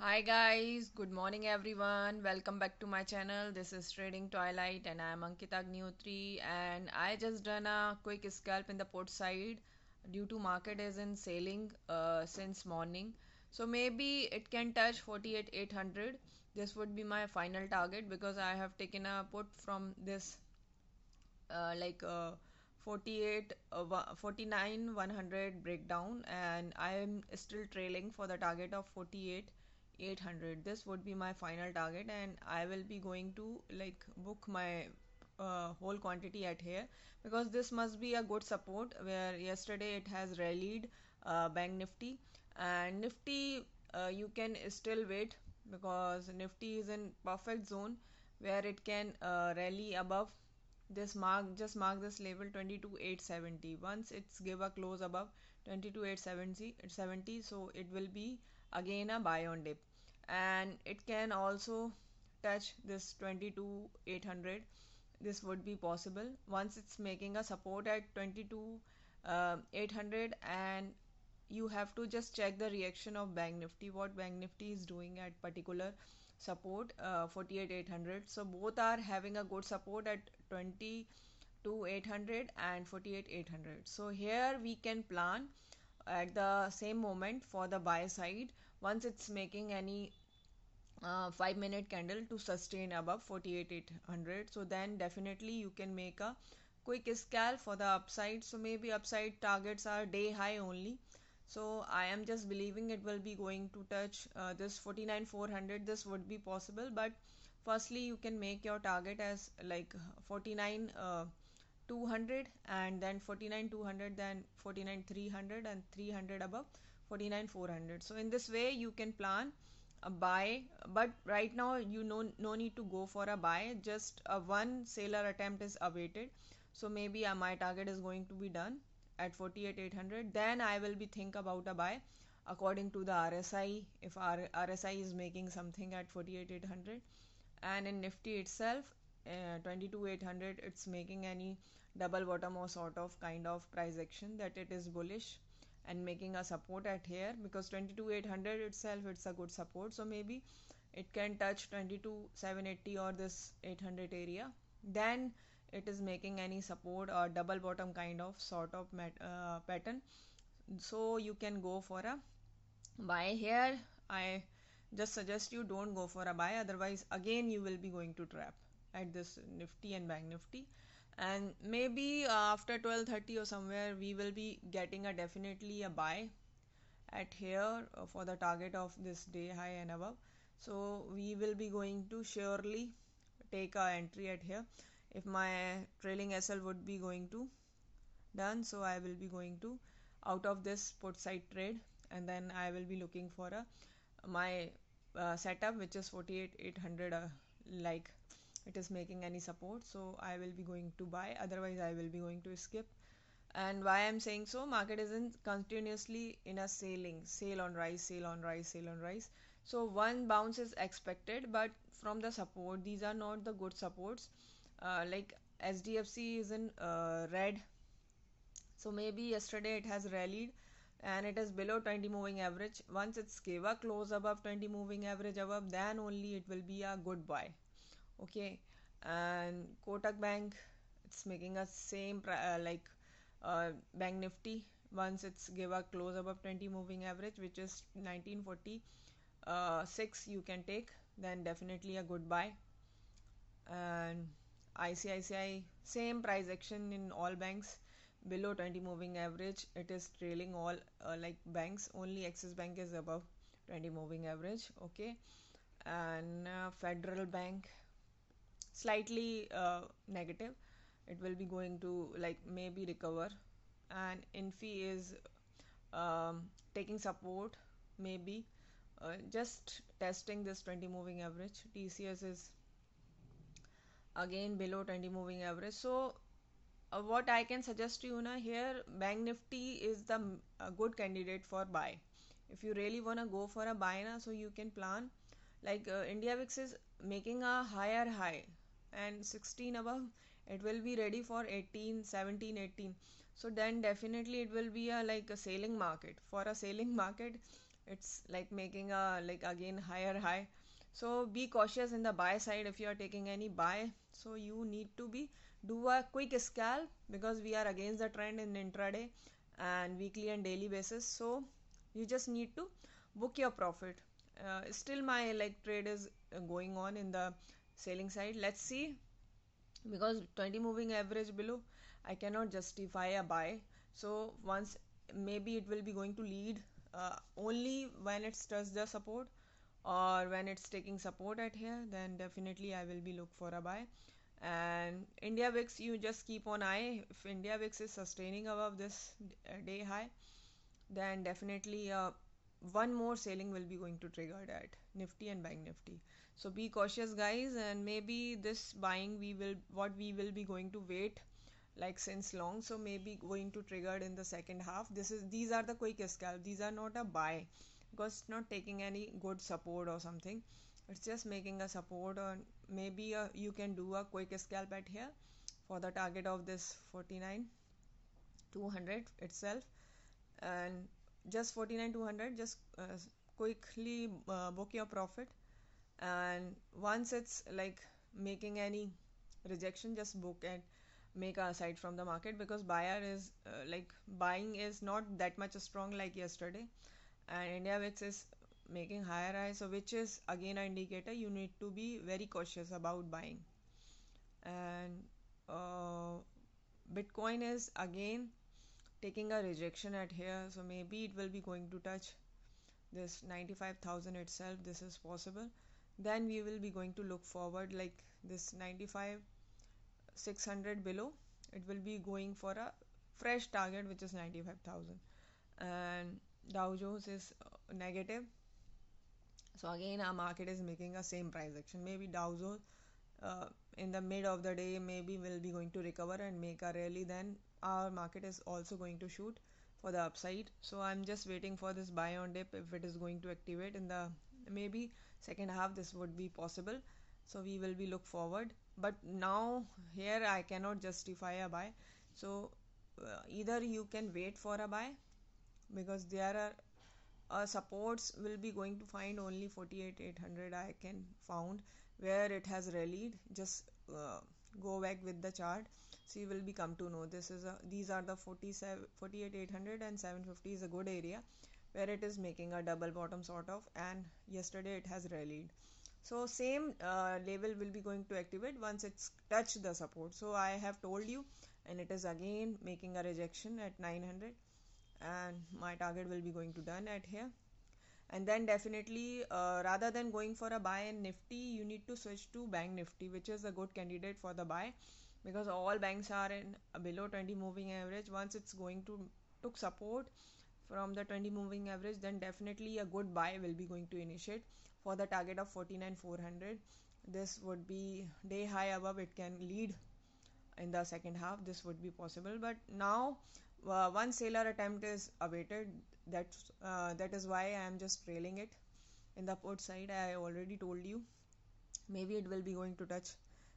Hi guys, good morning everyone. Welcome back to my channel. This is Trading Twilight and I am Ankita Agnihotri, and I just done a quick scalp in the port side due to market is in selling since morning. So maybe it can touch 48,800. This would be my final target because I have taken a put from this uh, like uh, 48 49 100 breakdown, and I am still trailing for the target of 48 800. This would be my final target and I will be going to like book my whole quantity at here because this must be a good support where yesterday it has rallied bank nifty and nifty. You can still wait because nifty is in perfect zone where it can rally above this mark. Just mark this level 22,870. Once it's give a close above 22,870, so it will be again a buy on dip, and it can also touch this 22,800. This would be possible once it's making a support at 22,800. And you have to just check the reaction of bank nifty, what bank nifty is doing at particular support 48,800. So both are having a good support at 22,800 and 48,800. So here we can plan at the same moment for the buy side once it's making any 5-minute candle to sustain above 48,800. So then definitely you can make a quick scalp for the upside. So maybe upside targets are day high only. So I am just believing it will be going to touch this 49,400. This would be possible, but firstly you can make your target as like 49 200, and then 49,200, then 49,300, and 300 above 49,400. So in this way you can plan a buy, but right now you know no need to go for a buy, just a one sailor attempt is awaited. So maybe my target is going to be done at 48,800. Then I will be think about a buy according to the RSI, if our RSI is making something at 48,800. And in nifty itself 22,800, it's making any double bottom or sort of kind of price action that it is bullish and making a support at here, because 22,800 itself it's a good support. So maybe it can touch 22,780 or this 800 area. Then it is making any support or double bottom kind of sort of pattern. So you can go for a buy here. I just suggest you don't go for a buy, otherwise again you will be going to trap at this nifty and bank nifty. And maybe after 12:30 or somewhere we will be getting a definitely a buy at here for the target of this day high and above. So we will be going to surely take a entry at here if my trailing SL would be going to done. So I will be going to out of this put side trade, and then I will be looking for a my setup which is 48,800, like it is making any support, so I will be going to buy, otherwise I will be going to skip. And why I'm saying so, market isn't continuously in a sale on rise, sale on rise, sale on rise. So one bounce is expected, but from the support, these are not the good supports. Like SDFC is in red, so maybe yesterday it has rallied and it is below 20 moving average. Once it's gave a close above 20 moving average above, then only it will be a good buy. Okay. And Kotak Bank, it's making a same bank nifty. Once it's give a close above 20 moving average, which is 1946, you can take, then definitely a good buy. And ICICI, same price action in all banks below 20 moving average. It is trailing all like banks, only Axis Bank is above 20 moving average. Okay. And Federal Bank slightly negative, it will be going to like maybe recover. And Infi is um, taking support, maybe just testing this 20 moving average. TCS is again below 20 moving average. So what I can suggest to you now here, bank nifty is the good candidate for buy. If you really want to go for a buy now, so you can plan like India VIX is making a higher high and 16 above, it will be ready for 18 17 18. So then definitely it will be a like a sailing market. For a sailing market, it's like making a like again higher high. So be cautious in the buy side if you are taking any buy. So you need to be do a quick scalp because we are against the trend in intraday and weekly and daily basis. So you just need to book your profit. Still my like trade is going on in the selling side. Let's see, because 20 moving average below I cannot justify a buy. So once maybe it will be going to lead only when it's touched the support, or when it's taking support at here, then definitely I will be look for a buy. And India VIX, you just keep on eye. If India VIX is sustaining above this day high, then definitely one more selling will be going to trigger at Nifty and Bank Nifty. So be cautious, guys, and maybe this buying we will what we will be going to wait like since long. So maybe going to trigger in the second half. These are the quick scalp. These are not a buy because it's not taking any good support or something. It's just making a support, or maybe you can do a quick scalp at here for the target of this 49 200 itself. And just 49 200, just quickly book your profit. And once it's like making any rejection, just book and make a aside from the market, because buyer is like buying is not that much strong like yesterday, and India VIX is making higher high, so which is again an indicator you need to be very cautious about buying. And uh, Bitcoin is again taking a rejection at here, so maybe it will be going to touch this 95,000 itself. This is possible. Then we will be going to look forward like this 95 600 below. It will be going for a fresh target which is 95,000. And Dow Jones is negative. So again our market is making a same price action. Maybe Dow Jones uh, in the mid of the day maybe will be going to recover and make a rally, then our market is also going to shoot for the upside. So I'm just waiting for this buy on dip. If it is going to activate in the maybe second half, this would be possible. So we will be look forward, but now here I cannot justify a buy. So either you can wait for a buy, because there are supports will be going to find only 48 800 I can found where it has rallied. Just go back with the chart, so you will be come to know this is a these are the 47 48 800 and 750 is a good area where it is making a double bottom sort of, and yesterday it has rallied. So same level will be going to activate once it's touched the support. So I have told you, and it is again making a rejection at 900, and my target will be going to done at here. And then definitely rather than going for a buy in Nifty, you need to switch to Bank Nifty, which is a good candidate for the buy, because all banks are in below 20 moving average. Once it's going to took support from the 20 moving average, then definitely a good buy will be going to initiate for the target of 49 400. This would be day high above, it can lead in the second half. This would be possible, but now one seller attempt is awaited. That is why I am just trailing it. In the put side, I already told you maybe it will be going to touch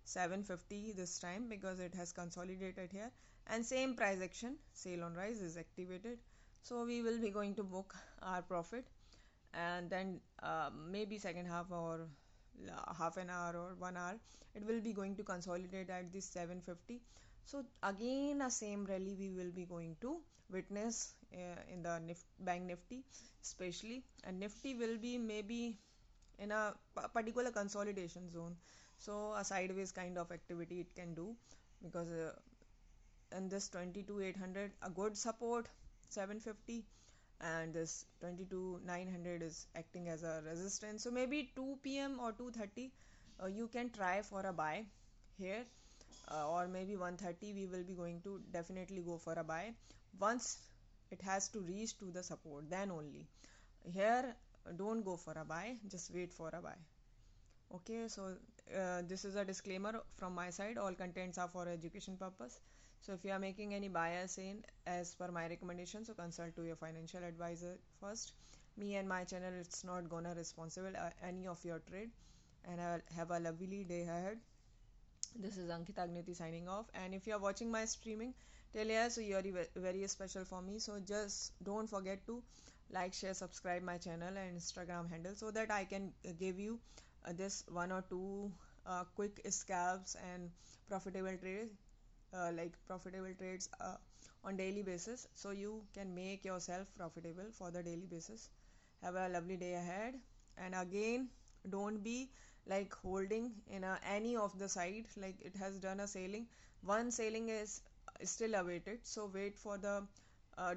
750 this time, because it has consolidated here, and same price action sale on rise is activated. So we will be going to book our profit, and then maybe second half or half an hour or 1 hour, it will be going to consolidate at this 750. So again a same rally we will be going to witness in the Bank Nifty especially, and Nifty will be maybe in a particular consolidation zone. So a sideways kind of activity it can do, because in this 22 800 a good support 750, and this 22 900 is acting as a resistance. So maybe 2 p.m. or 2:30 you can try for a buy here, or maybe 1:30 we will be going to definitely go for a buy once it has to reach to the support, then only. Here don't go for a buy, just wait for a buy. Okay, so this is a disclaimer from my side. All contents are for education purpose. So if you are making any bias in as per my recommendation, so consult to your financial advisor first. Me and my channel, it's not gonna responsible any of your trade. And I'll have a lovely day ahead. This is Ankita Agniti signing off. And if you are watching my streaming till here, so you are very special for me. So just don't forget to like, share, subscribe my channel and Instagram handle, so that I can give you this one or two quick scalps and profitable trades, profitable trades on daily basis, so you can make yourself profitable for the daily basis. Have a lovely day ahead. And again, don't be like holding in any of the side, like it has done a sailing, one sailing is still awaited, so wait for the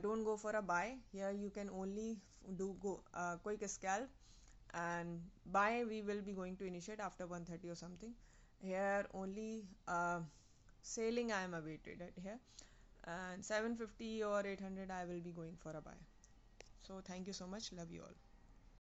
don't go for a buy here. You can only do go quick scalp, and buy we will be going to initiate after 1:30 or something. Here only sailing I am awaited at here, and 750 or 800 I will be going for a buy. So thank you so much, love you all.